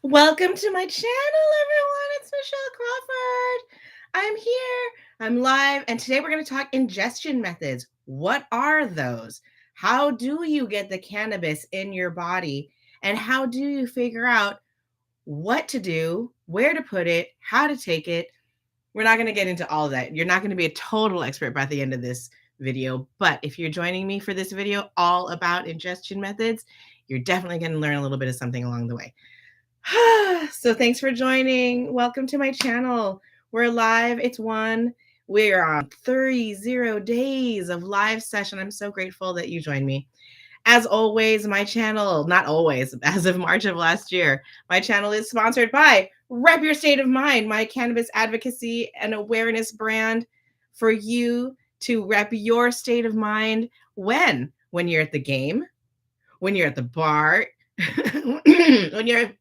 Welcome to my channel, everyone. It's Michelle Crawford. I'm here, I'm live, and today we're going to talk ingestion methods. What are those? How do you get the cannabis in your body? And how do you figure out what to do, where to put it, how to take it? We're not going to get into all of that. You're not going to be a total expert by the end of this video, but if you're joining me for this video all about ingestion methods, you're definitely going to learn a little bit of something along the way. So thanks for joining. Welcome to my channel. We're live. It's one. We're on 30 days of live session. I'm so grateful that you joined me. As always, my channel, not always, as of March of last year, my channel is sponsored by Rep Your State of Mind, my cannabis advocacy and awareness brand for you to rep your state of mind when you're at the game, when you're at the bar, when you're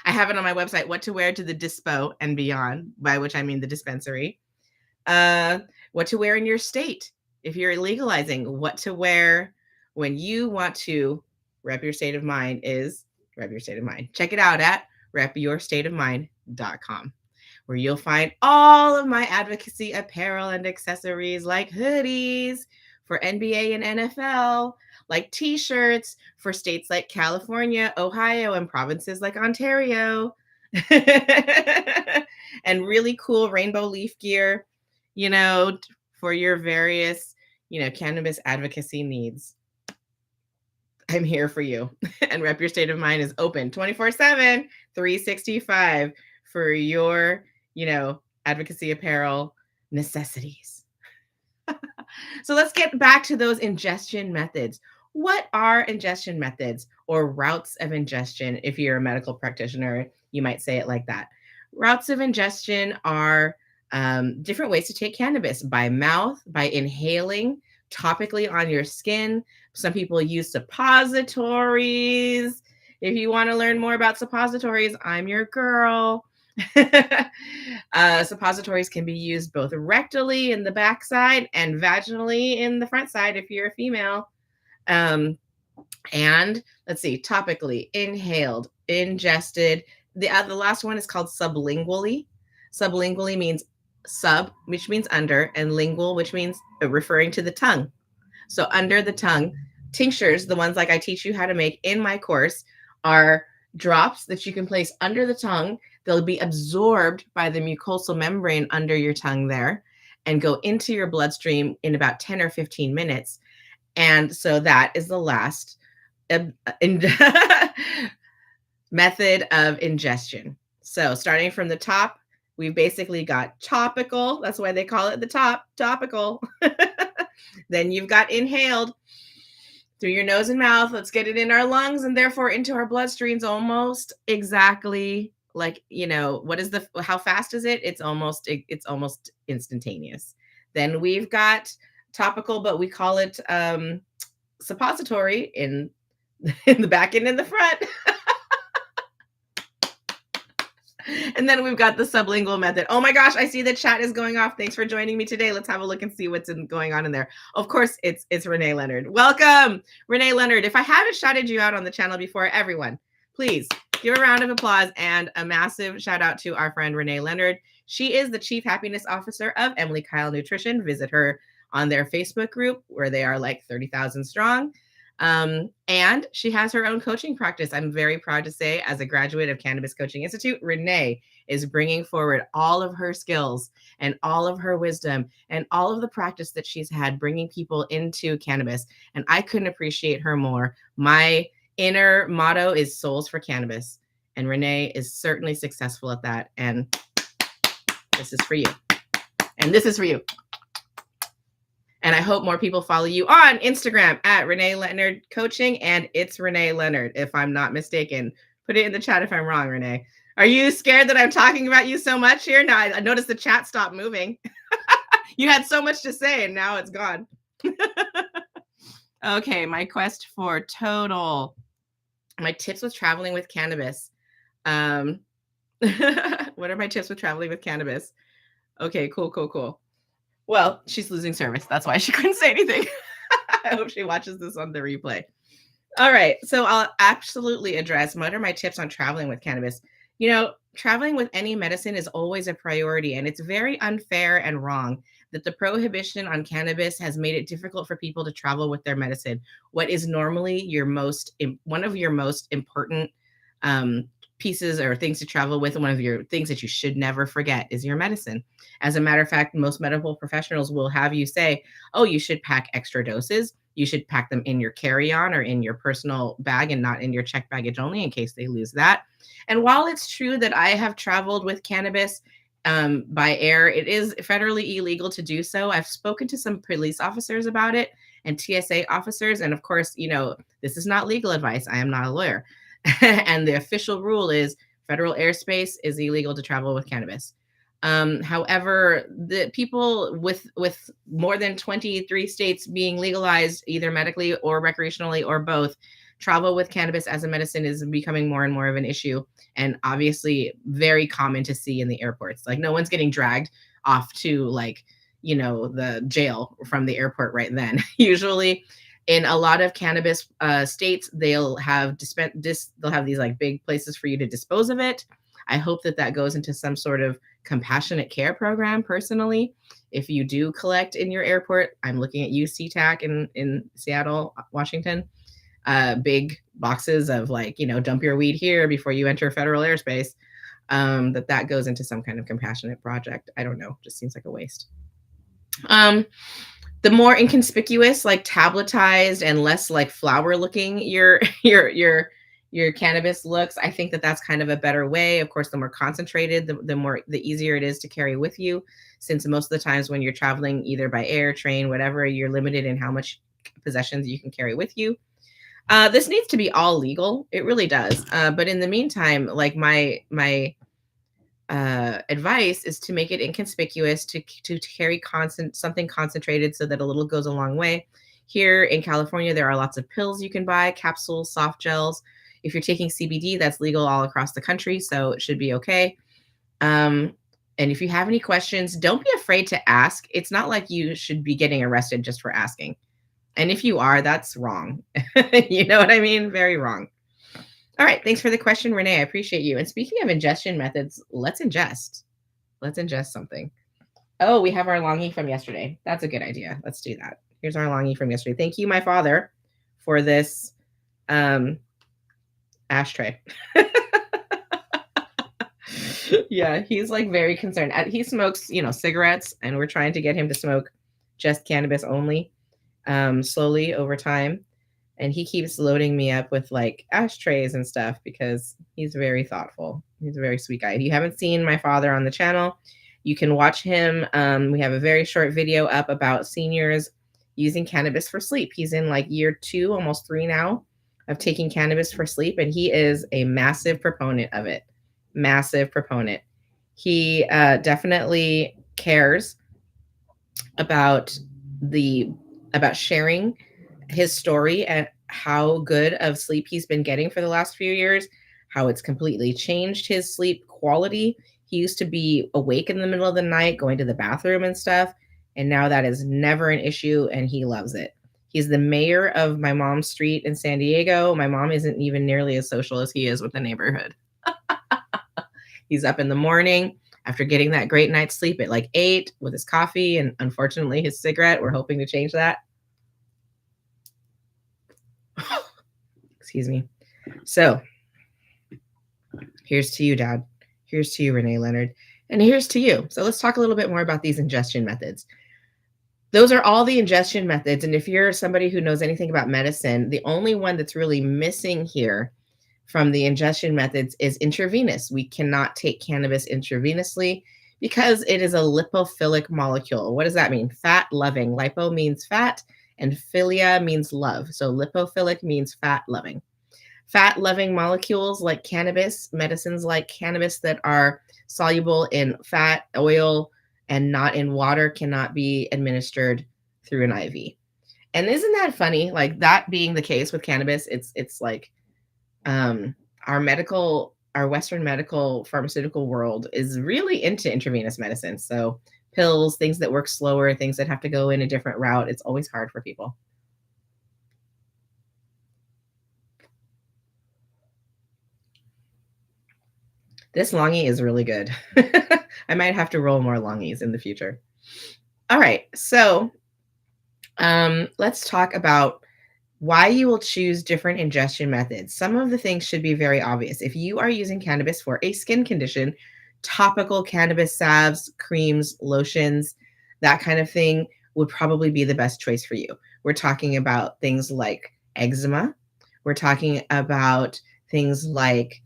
I have it on my website, what to wear to the dispo and beyond, by which I mean the dispensary. What to wear in your state. If you're legalizing, what to wear when you want to rep your state of mind is rep your state of mind. Check it out at repyourstateofmind.com, where you'll find all of my advocacy apparel and accessories like hoodies for NBA and NFL, like t-shirts for states like California, Ohio, and provinces like Ontario, and really cool rainbow leaf gear, for your various, cannabis advocacy needs. I'm here for you. And Rep Your State of Mind is open 24/7, 365 for your, advocacy apparel necessities. So let's get back to those ingestion methods. What are ingestion methods or routes of ingestion? If you're a medical practitioner, you might say it like that. Routes of ingestion are different ways to take cannabis: by mouth, by inhaling, topically on your skin. Some people use suppositories. If you want to learn more about suppositories, I'm your girl. Suppositories can be used both rectally in the backside and vaginally in the front side if you're a female. And let's see, topically, inhaled, ingested. The last one is called sublingually. Sublingually means sub, which means under, and lingual, which means referring to the tongue. So under the tongue, tinctures, the ones like I teach you how to make in my course, are drops that you can place under the tongue. They'll be absorbed by the mucosal membrane under your tongue there and go into your bloodstream in about 10 or 15 minutes. And so that is the last method of ingestion. So starting from the top, we've basically got topical. That's why they call it the topical. Then you've got inhaled through your nose and mouth. Let's get it in our lungs and therefore into our bloodstreams almost exactly like, how fast is it? It's almost instantaneous. Then we've got topical, but we call it suppository in the back and in the front. And then we've got the sublingual method. Oh my gosh, I see the chat is going off. Thanks for joining me today. Let's have a look and see what's going on in there. Of course, it's Renee Leonard. Welcome, Renee Leonard. If I haven't shouted you out on the channel before, everyone, please give a round of applause and a massive shout out to our friend Renee Leonard. She is the Chief Happiness Officer of Emily Kyle Nutrition. Visit her on their Facebook group where they are like 30,000 strong. And she has her own coaching practice. I'm very proud to say, as a graduate of Cannabis Coaching Institute, Renee is bringing forward all of her skills and all of her wisdom and all of the practice that she's had bringing people into cannabis. And I couldn't appreciate her more. My inner motto is souls for cannabis. And Renee is certainly successful at that. And this is for you. And this is for you. And I hope more people follow you on Instagram at Renee Leonard Coaching. And it's Renee Leonard, if I'm not mistaken. Put it in the chat if I'm wrong, Renee. Are you scared that I'm talking about you so much here? Now I noticed the chat stopped moving. You had so much to say and now it's gone. Okay, my quest for total. My tips with traveling with cannabis. What are my tips with traveling with cannabis? Okay, cool. Well, she's losing service. That's why she couldn't say anything. I hope she watches this on the replay. All right. So I'll absolutely address what are my tips on traveling with cannabis. Traveling with any medicine is always a priority, and it's very unfair and wrong that the prohibition on cannabis has made it difficult for people to travel with their medicine. What is normally one of your most important um, pieces or things to travel with, and one of your things that you should never forget is your medicine. As a matter of fact, most medical professionals will have you say, "Oh, you should pack extra doses. You should pack them in your carry-on or in your personal bag and not in your checked baggage only in case they lose that." And while it's true that I have traveled with cannabis by air, it is federally illegal to do so. I've spoken to some police officers about it and TSA officers. And of course, this is not legal advice. I am not a lawyer. And the official rule is federal airspace is illegal to travel with cannabis. However, the people with more than 23 states being legalized either medically or recreationally or both, travel with cannabis as a medicine is becoming more and more of an issue, and obviously very common to see in the airports. Like no one's getting dragged off to the jail from the airport right then. Usually in a lot of cannabis states, they'll have they'll have these like big places for you to dispose of it. I hope that goes into some sort of compassionate care program personally. If you do collect in your airport, I'm looking at you, SeaTac in Seattle, Washington, big boxes of dump your weed here before you enter federal airspace. That goes into some kind of compassionate project. I don't know, just seems like a waste. The more inconspicuous, like tabletized and less like flower looking your cannabis looks, I think that's kind of a better way. Of course, the more concentrated, the easier it is to carry with you, since most of the times when you're traveling either by air, train, whatever, you're limited in how much possessions you can carry with you. This needs to be all legal. It really does. But in the meantime, like my advice is to make it inconspicuous, to carry something concentrated so that a little goes a long way. Here in California, there are lots of pills you can buy, capsules, soft gels. If you're taking CBD, that's legal all across the country, so it should be okay. And if you have any questions, don't be afraid to ask. It's not like you should be getting arrested just for asking. And if you are, that's wrong. You know what I mean? Very wrong. All right. Thanks for the question, Renee. I appreciate you. And speaking of ingestion methods, let's ingest. Let's ingest something. Oh, we have our longie from yesterday. That's a good idea. Let's do that. Here's our longie from yesterday. Thank you, my father, for this ashtray. Yeah, he's like very concerned. He smokes, cigarettes, and we're trying to get him to smoke just cannabis only, slowly over time. And he keeps loading me up with like ashtrays and stuff because he's very thoughtful. He's a very sweet guy. If you haven't seen my father on the channel, you can watch him. We have a very short video up about seniors using cannabis for sleep. He's in like year 2, almost 3 now, of taking cannabis for sleep. And he is a massive proponent of it. Massive proponent. He definitely cares about sharing his story and how good of sleep he's been getting for the last few years, how it's completely changed his sleep quality. He used to be awake in the middle of the night, going to the bathroom and stuff, and now that is never an issue, and he loves it. He's the mayor of my mom's street in San Diego. My mom isn't even nearly as social as he is with the neighborhood. He's up in the morning after getting that great night's sleep at like 8 with his coffee and unfortunately his cigarette. We're hoping to change that. Excuse me. So here's to you, Dad. Here's to you, Renee Leonard. And here's to you. So let's talk a little bit more about these ingestion methods. Those are all the ingestion methods. And if you're somebody who knows anything about medicine, the only one that's really missing here from the ingestion methods is intravenous. We cannot take cannabis intravenously because it is a lipophilic molecule. What does that mean? Fat loving. Lipo means fat and philia means love. So lipophilic means fat loving. Fat loving molecules like cannabis, medicines like cannabis that are soluble in fat, oil, and not in water cannot be administered through an IV. And isn't that funny? Like that being the case with cannabis, it's like our Western medical pharmaceutical world is really into intravenous medicine. So pills, things that work slower, things that have to go in a different route. It's always hard for people. This longie is really good. I might have to roll more longies in the future. All right, so let's talk about why you will choose different ingestion methods. Some of the things should be very obvious. If you are using cannabis for a skin condition, topical cannabis salves, creams, lotions, that kind of thing would probably be the best choice for you. We're talking about things like eczema. We're talking about things like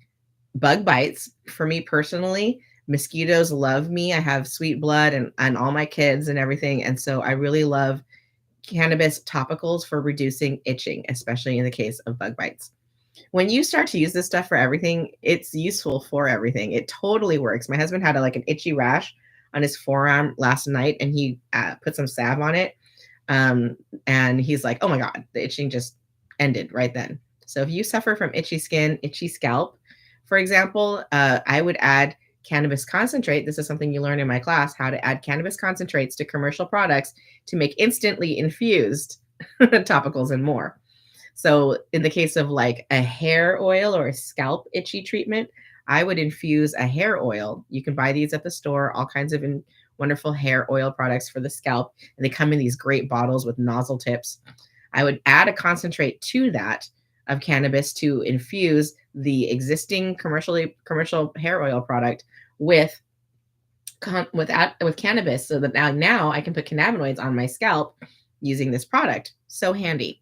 bug bites. For me personally, mosquitoes love me. I have sweet blood and all my kids and everything. And so I really love cannabis topicals for reducing itching, especially in the case of bug bites. When you start to use this stuff for everything, it's useful for everything. It totally works. My husband had like an itchy rash on his forearm last night, and he put some salve on it. Um, and he's like, oh my God, the itching just ended right then. So if you suffer from itchy skin, itchy scalp, for example, I would add cannabis concentrate. This is something you learn in my class, how to add cannabis concentrates to commercial products to make instantly infused topicals and more. So in the case of like a hair oil or a scalp itchy treatment, I would infuse a hair oil. You can buy these at the store, all kinds of wonderful hair oil products for the scalp. And they come in these great bottles with nozzle tips. I would add a concentrate to that of cannabis to infuse the existing commercial hair oil product with cannabis, so that now I can put cannabinoids on my scalp using this product. So handy.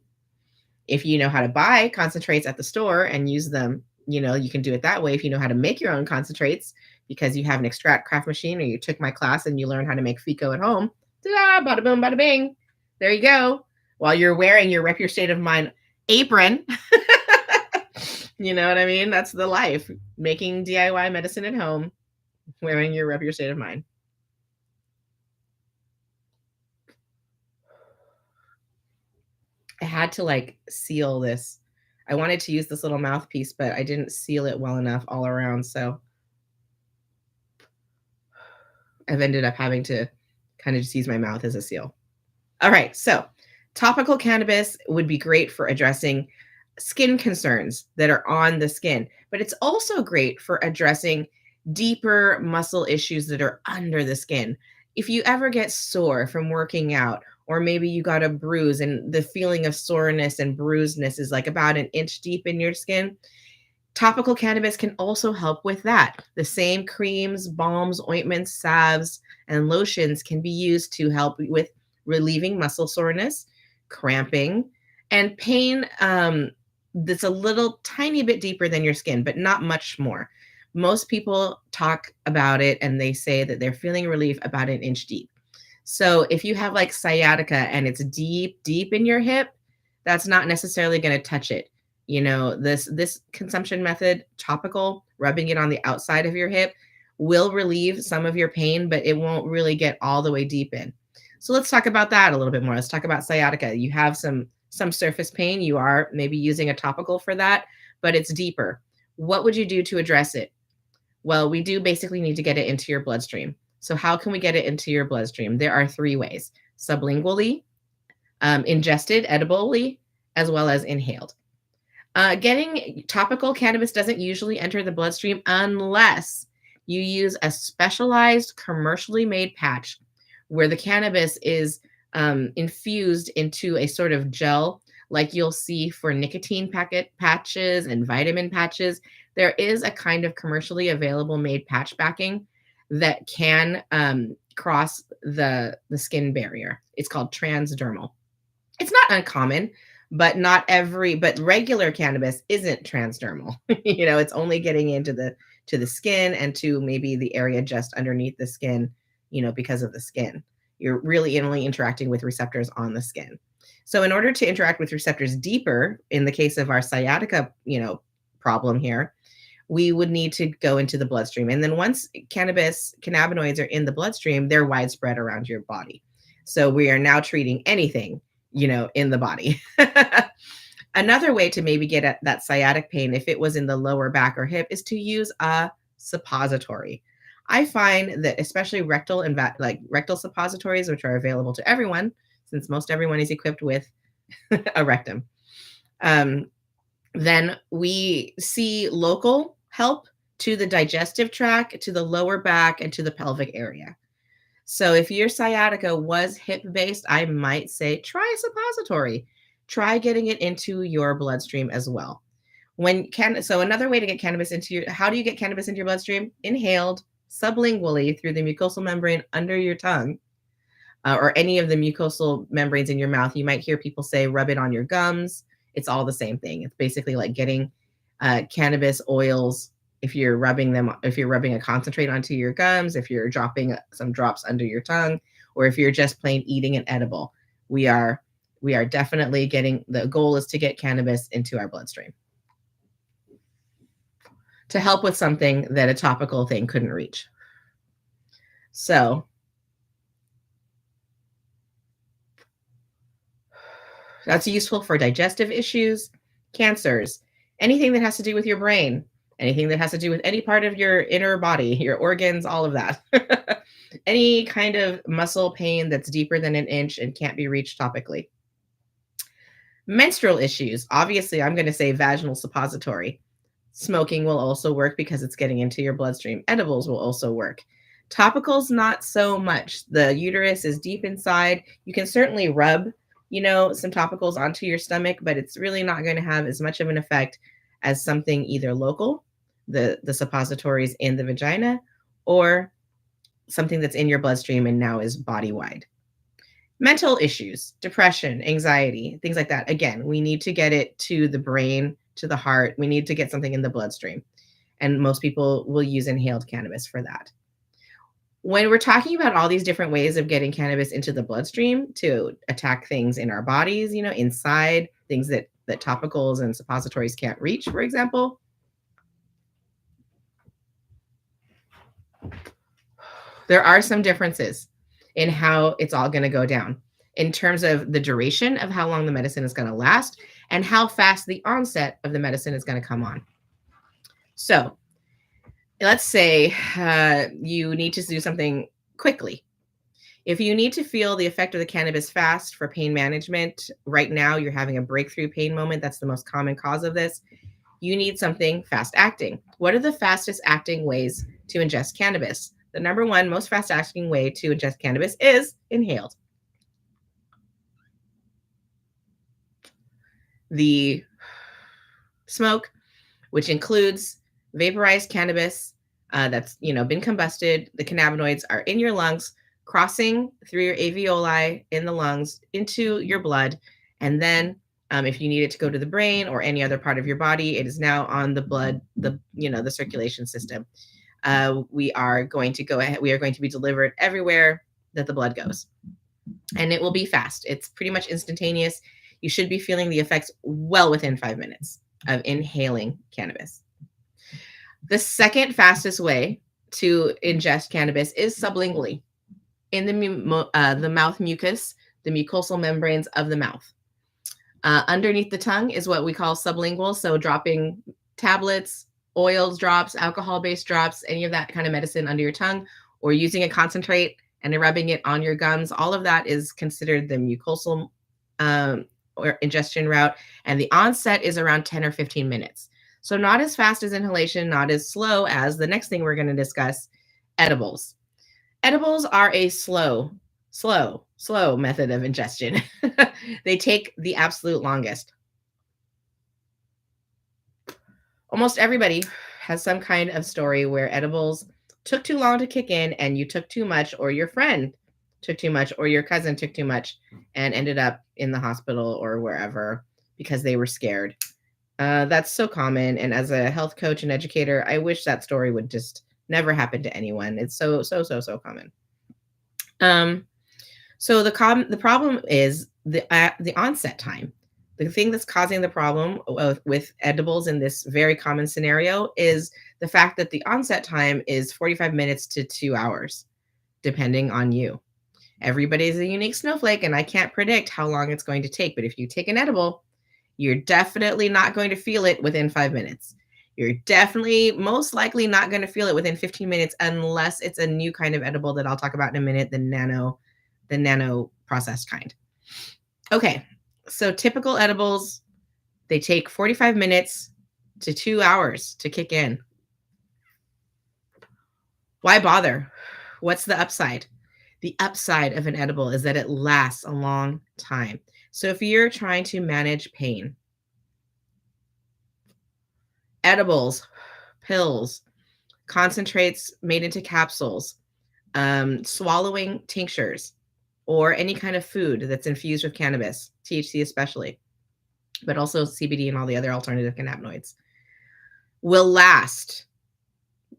If you know how to buy concentrates at the store and use them, you can do it that way. If you know how to make your own concentrates because you have an extract craft machine, or you took my class and you learn how to make FICO at home, ta-da, bada boom, bada bing. There you go. While you're wearing your Rep Your State of Mind apron. You know what I mean? That's the life. Making DIY medicine at home, wearing your Rep Your State of Mind. I had to like seal this. I wanted to use this little mouthpiece, but I didn't seal it well enough all around. So I've ended up having to kind of just use my mouth as a seal. All right. So topical cannabis would be great for addressing skin concerns that are on the skin, but it's also great for addressing deeper muscle issues that are under the skin. If you ever get sore from working out, or maybe you got a bruise and the feeling of soreness and bruisedness is like about an inch deep in your skin, topical cannabis can also help with that. The same creams, balms, ointments, salves, and lotions can be used to help with relieving muscle soreness, cramping, and pain that's a little tiny bit deeper than your skin, but not much more. Most people talk about it and they say that they're feeling relief about an inch deep. So if you have like sciatica and it's deep, deep in your hip, that's not necessarily going to touch it. This consumption method, topical, rubbing it on the outside of your hip, will relieve some of your pain, but it won't really get all the way deep in. So let's talk about that a little bit more. Let's talk about sciatica. You have some surface pain. You are maybe using a topical for that, but it's deeper. What would you do to address it? Well, we do basically need to get it into your bloodstream. So how can we get it into your bloodstream? There are 3 ways: sublingually, ingested edibly, as well as inhaled. Getting topical cannabis doesn't usually enter the bloodstream unless you use a specialized commercially made patch where the cannabis is infused into a sort of gel, like you'll see for nicotine packet patches and vitamin patches. There is a kind of commercially available made patch backing that can cross the skin barrier. It's called transdermal. It's not uncommon, but regular cannabis isn't transdermal. It's only getting into the skin and to maybe the area just underneath the skin, because of the skin. You're really only interacting with receptors on the skin. So in order to interact with receptors deeper, in the case of our sciatica, problem here, we would need to go into the bloodstream. And then once cannabinoids are in the bloodstream, they're widespread around your body. So we are now treating anything, in the body. Another way to maybe get at that sciatic pain, if it was in the lower back or hip, is to use a suppository. I find that especially rectal suppositories, which are available to everyone, since most everyone is equipped with a rectum, then we see local help to the digestive tract, to the lower back, and to the pelvic area. So if your sciatica was hip-based, I might say try a suppository. Try getting it into your bloodstream as well. So another way to get cannabis how do you get cannabis into your bloodstream? Inhaled sublingually through the mucosal membrane under your tongue, or any of the mucosal membranes in your mouth. You might hear people say rub it on your gums. It's all the same thing. It's basically like getting cannabis oils. If you're rubbing a concentrate onto your gums, if you're dropping some drops under your tongue, or if you're just plain eating an edible, we are definitely the goal is to get cannabis into our bloodstream to help with something that a topical thing couldn't reach. So that's useful for digestive issues, cancers, anything that has to do with your brain, anything that has to do with any part of your inner body, your organs, all of that. Any kind of muscle pain that's deeper than an inch and can't be reached topically. Menstrual issues, obviously, I'm going to say vaginal suppository. Smoking will also work because it's getting into your bloodstream. Edibles will also work. Topicals, not so much. The uterus is deep inside. You can certainly rub, some topicals onto your stomach, but it's really not going to have as much of an effect as something either local, the suppositories in the vagina, or something that's in your bloodstream and now is body-wide. Mental issues, depression, anxiety, things like that. Again, we need to get it to the brain, to the heart. We need to get something in the bloodstream. And most people will use inhaled cannabis for that. When we're talking about all these different ways of getting cannabis into the bloodstream to attack things in our bodies, inside, things that topicals and suppositories can't reach, for example, there are some differences in how it's all going to go down in terms of the duration of how long the medicine is going to last and how fast the onset of the medicine is going to come on. So let's say you need to do something quickly. If you need to feel the effect of the cannabis fast for pain management, right now you're having a breakthrough pain moment. That's the most common cause of this. You need something fast acting. What are the fastest acting ways to ingest cannabis? The number one most fast acting way to ingest cannabis is inhaled. The smoke, which includes vaporized cannabis that's been combusted, the cannabinoids are in your lungs, crossing through your alveoli in the lungs into your blood, and then if you need it to go to the brain or any other part of your body, it is now on the blood, the circulation system. We are going to be delivered everywhere that the blood goes, and it will be fast. It's pretty much instantaneous. You should be feeling the effects well within 5 minutes of inhaling cannabis. The second fastest way to ingest cannabis is sublingually in the mouth mucus, the mucosal membranes of the mouth. Underneath the tongue is what we call sublingual. So dropping tablets, oils drops, alcohol-based drops, any of that kind of medicine under your tongue, or using a concentrate and rubbing it on your gums, all of that is considered the mucosal or ingestion route. And the onset is around 10 or 15 minutes. So not as fast as inhalation, not as slow as the next thing we're going to discuss, edibles. Edibles are a slow method of ingestion. They take the absolute longest. Almost everybody has some kind of story where edibles took too long to kick in and you took too much, or your friend took too much, or your cousin took too much and ended up in the hospital or wherever because they were scared. That's so common. And as a health coach and educator, I wish that story would just never happen to anyone. It's so common. So the problem is the onset time. The thing that's causing the problem with edibles in this very common scenario is the fact that the onset time is 45 minutes to 2 hours, depending on you. Everybody is a unique snowflake, and I can't predict how long it's going to take. But if you take an edible, you're definitely not going to feel it within 5 minutes. You're definitely most likely not going to feel it within 15 minutes unless it's a new kind of edible that I'll talk about in a minute, the nano processed kind. Okay, so typical edibles, they take 45 minutes to 2 hours to kick in. Why bother? What's the upside? The upside of an edible is that it lasts a long time. So if you're trying to manage pain, edibles, pills, concentrates made into capsules, swallowing tinctures, or any kind of food that's infused with cannabis, THC especially, but also CBD and all the other alternative cannabinoids, will last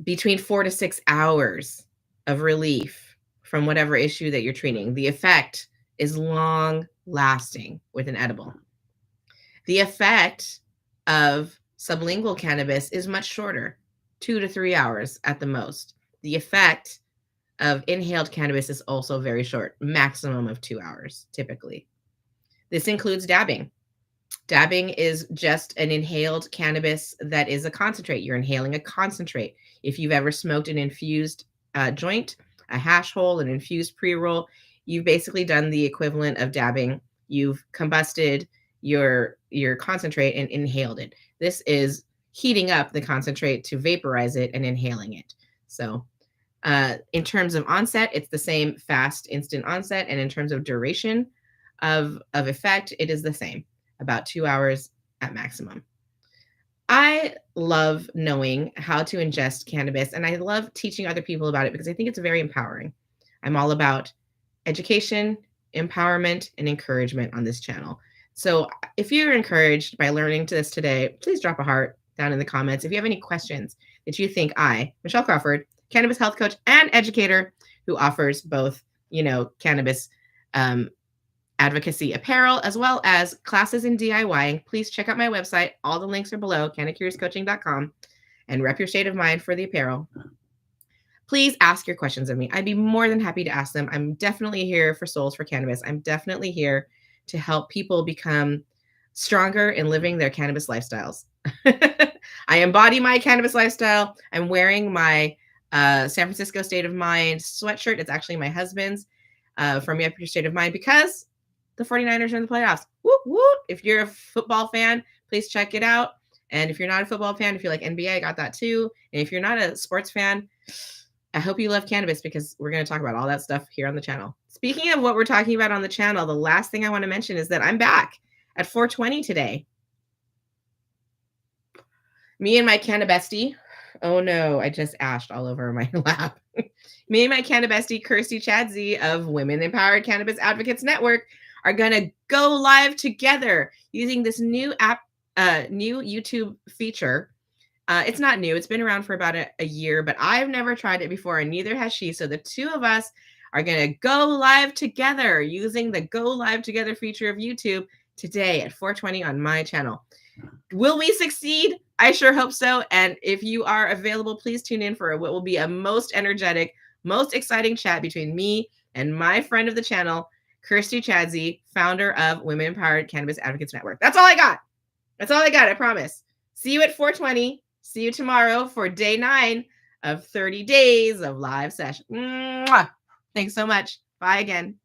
between 4 to 6 hours of relief from whatever issue that you're treating. The effect is long lasting with an edible. The effect of sublingual cannabis is much shorter, 2 to 3 hours at the most. The effect of inhaled cannabis is also very short, maximum of 2 hours typically. This includes dabbing. Dabbing is just an inhaled cannabis that is a concentrate. You're inhaling a concentrate. If you've ever smoked an infused joint, a hash hole, an infused pre-roll, you've basically done the equivalent of dabbing. You've combusted your concentrate and inhaled it. This is heating up the concentrate to vaporize it and inhaling it. So in terms of onset, it's the same fast, instant onset. And in terms of duration of effect, it is the same, about 2 hours at maximum. I love knowing how to ingest cannabis, and I love teaching other people about it because I think it's very empowering. I'm all about education, empowerment, and encouragement on this channel. So if you're encouraged by learning to this today, please drop a heart down in the comments. If you have any questions that you think I, Michelle Crawford, cannabis health coach and educator who offers both, cannabis advocacy apparel, as well as classes in DIY, please check out my website. All the links are below, cannacuriouscoaching.com, and rep your state of mind for the apparel. Please ask your questions of me. I'd be more than happy to ask them. I'm definitely here for Souls for Cannabis. I'm definitely here to help people become stronger in living their cannabis lifestyles. I embody my cannabis lifestyle. I'm wearing my San Francisco State of Mind sweatshirt. It's actually my husband's from Rep Your State of Mind because the 49ers are in the playoffs. Whoop, whoop. If you're a football fan, please check it out. And if you're not a football fan, if you like NBA, I got that too. And if you're not a sports fan, I hope you love cannabis because we're going to talk about all that stuff here on the channel. Speaking of what we're talking about on the channel, the last thing I want to mention is that I'm back at 420 today. Me and my cannabestie. Oh no, I just ashed all over my lap. Me and my cannabestie, Kirsty Chadsey of Women Empowered Cannabis Advocates Network, are going to go live together using this new app, new YouTube feature. It's not new. It's been around for about a year, but I've never tried it before, and neither has she. So the two of us are going to go live together using the Go Live Together feature of YouTube today at 4:20 on my channel. Will we succeed? I sure hope so. And if you are available, please tune in for what will be a most energetic, most exciting chat between me and my friend of the channel, Kirsty Chadsey, founder of Women Empowered Cannabis Advocates Network. That's all I got. That's all I got. I promise. See you at 4:20. See you tomorrow for day 9 of 30 days of live session. Mwah! Thanks so much. Bye again.